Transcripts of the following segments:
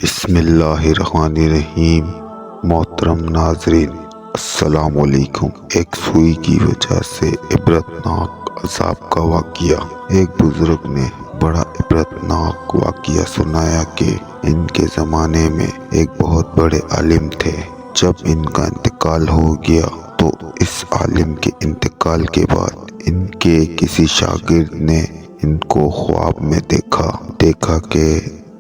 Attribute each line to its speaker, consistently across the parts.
Speaker 1: بسم اللہ الرحمن الرحیم۔ محترم ناظرین، السلام علیکم۔ ایک سوئی کی وجہ سے عبرتناک عذاب کا واقعہ۔ ایک بزرگ نے بڑا عبرتناک واقعہ سنایا کہ ان کے زمانے میں ایک بہت بڑے عالم تھے۔ جب ان کا انتقال ہو گیا تو اس عالم کے انتقال کے بعد ان کے کسی شاگرد نے ان کو خواب میں دیکھا کہ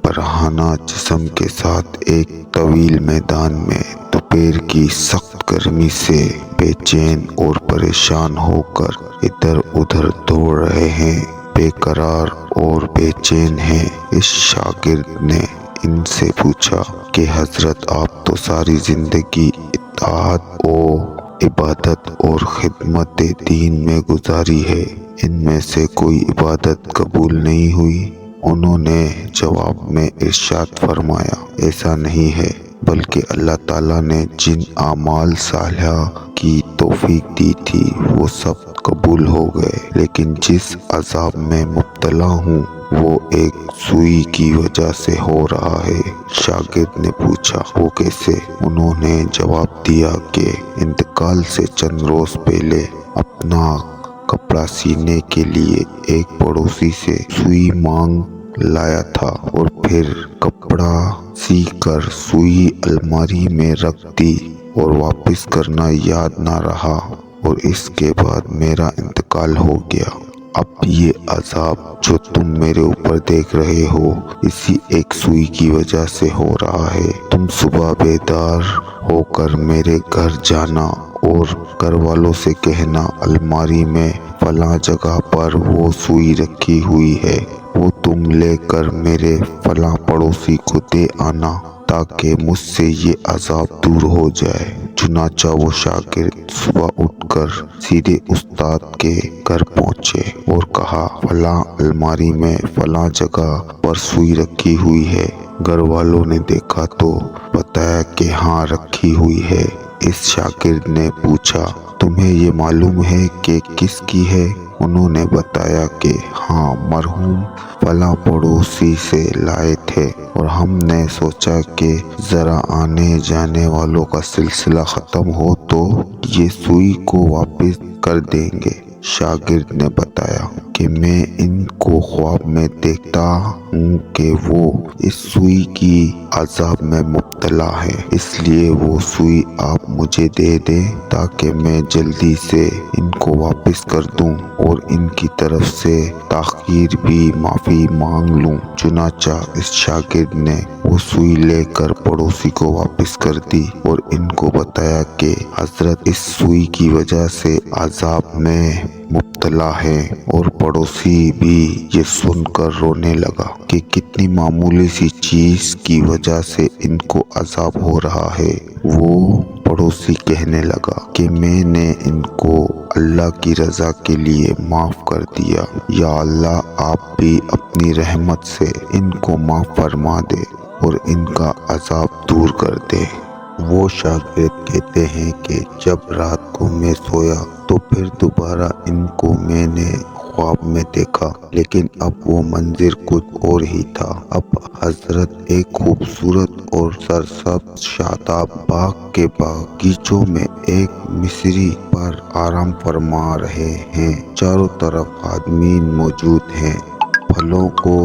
Speaker 1: برہنہ جسم کے ساتھ ایک طویل میدان میں دوپہر کی سخت گرمی سے بے چین اور پریشان ہو کر ادھر ادھر دوڑ رہے ہیں، بے قرار اور بے چین ہیں۔ اس شاگرد نے ان سے پوچھا کہ حضرت، آپ تو ساری زندگی اطاعت و عبادت اور خدمت دین میں گزاری ہے، ان میں سے کوئی عبادت قبول نہیں ہوئی؟ انہوں نے جواب میں ارشاد فرمایا، ایسا نہیں ہے، بلکہ اللہ تعالیٰ نے جن اعمال صالحہ کی توفیق دی تھی وہ سب قبول ہو گئے، لیکن جس عذاب میں مبتلا ہوں وہ ایک سوئی کی وجہ سے ہو رہا ہے۔ شاگرد نے پوچھا، وہ کیسے؟ انہوں نے جواب دیا کہ انتقال سے چند روز پہلے اپنا کپڑا سینے کے لیے ایک پڑوسی سے سوئی مانگ لایا تھا اور پھر کپڑا سی کر سوئی الماری میں رکھ دی اور واپس کرنا یاد نہ رہا، اور اس کے بعد میرا انتقال ہو گیا۔ اب یہ عذاب جو تم میرے اوپر دیکھ رہے ہو اسی ایک سوئی کی وجہ سے ہو رہا ہے۔ تم صبح بیدار ہو کر میرے گھر جانا اور گھر والوں سے کہنا الماری میں فلاں جگہ پر وہ سوئی رکھی ہوئی ہے، وہ تم لے کر میرے فلاں پڑوسی کو دے آنا تاکہ مجھ سے یہ عذاب دور ہو جائے۔ چنانچہ وہ شاگرد صبح اٹھ کر سیدھے استاد کے گھر پہنچے اور کہا، فلاں الماری میں فلاں جگہ پر سوئی رکھی ہوئی ہے۔ گھر والوں نے دیکھا تو بتایا کہ ہاں رکھی ہوئی ہے۔ اس شاگرد نے پوچھا، تمہیں یہ معلوم ہے کہ کس کی ہے؟ انہوں نے بتایا کہ ہاں، مرحوم فلاں پڑوسی سے لائے تھے اور ہم نے سوچا کہ ذرا آنے جانے والوں کا سلسلہ ختم ہو تو یہ سوئی کو واپس کر دیں گے۔ شاگرد نے بتایا کہ میں ان کو خواب میں دیکھتا ہوں کہ وہ اس سوئی کی عذاب میں مبتلا ہے، اس لیے وہ سوئی آپ مجھے دے دیں تاکہ میں جلدی سے ان کو واپس کر دوں اور ان کی طرف سے تاخیر بھی معافی مانگ لوں۔ چنانچہ اس شاگرد نے وہ سوئی لے کر پڑوسی کو واپس کر دی اور ان کو بتایا کہ حضرت اس سوئی کی وجہ سے عذاب میں مبتلا ہے، اور پڑوسی بھی یہ سن کر رونے لگا کہ کتنی معمولی سی چیز کی وجہ سے ان کو عذاب ہو رہا ہے۔ وہ پڑوسی کہنے لگا کہ میں نے ان کو اللہ کی رضا کے لیے معاف کر دیا، یا اللہ آپ بھی اپنی رحمت سے ان کو معاف فرما دے اور ان کا عذاب دور کر دے۔ وہ شاگرد کہتے ہیں کہ جب رات کو میں سویا تو پھر دوبارہ ان کو میں نے خواب میں دیکھا، لیکن اب وہ منظر کچھ اور ہی تھا۔ اب حضرت ایک خوبصورت اور سرسبز شاداب باغ کے باغیچوں میں ایک مصری پر آرام فرما رہے ہیں۔ چاروں طرف خادمین موجود ہیں، پھلوں کو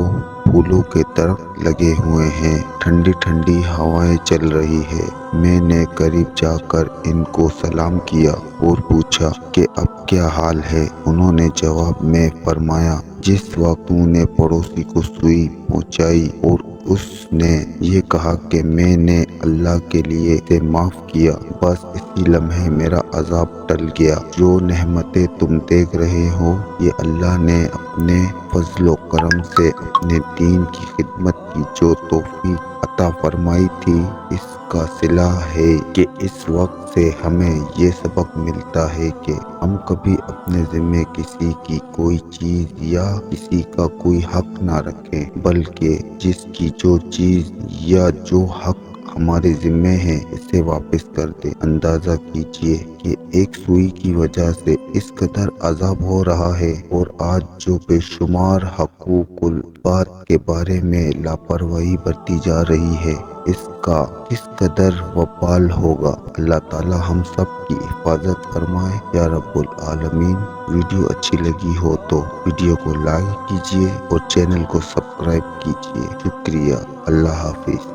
Speaker 1: پھولوں کے درخت لگے ہوئے ہیں، ٹھنڈی ٹھنڈی ہوائیں چل رہی ہے۔ میں نے قریب جا کر ان کو سلام کیا اور پوچھا کہ اب کیا حال ہے؟ انہوں نے جواب میں فرمایا، جس وقت تو نے پڑوسی کو سوئی پہنچائی اور اس نے یہ کہا کہ میں نے اللہ کے لیے اسے معاف کیا، بس اسی لمحے میرا عذاب ٹل گیا۔ جو نعمتیں تم دیکھ رہے ہو یہ اللہ نے اپنے فضل و کرم سے اپنے دین کی خدمت کی جو توفیق عطا فرمائی تھی، اس کا صلہ ہے کہ اس وقت سے ہمیں یہ سبق ملتا ہے کہ ہم کبھی اپنے ذمے کسی کی کوئی چیز یا کسی کا کوئی حق نہ رکھیں، بلکہ جس کی جو چیز یا جو حق ہمارے ذمے ہے اسے واپس کر دے۔ اندازہ کیجئے کہ ایک سوئی کی وجہ سے اس قدر عذاب ہو رہا ہے، اور آج جو بے شمار حقوق العباد کے بارے میں لاپرواہی برتی جا رہی ہے، اس کا کس قدر وبال ہوگا۔ اللہ تعالی ہم سب کی حفاظت فرمائے یا رب العالمین۔ ویڈیو اچھی لگی ہو تو ویڈیو کو لائک کیجئے اور چینل کو سبسکرائب کیجئے۔ شکریہ۔ اللہ حافظ۔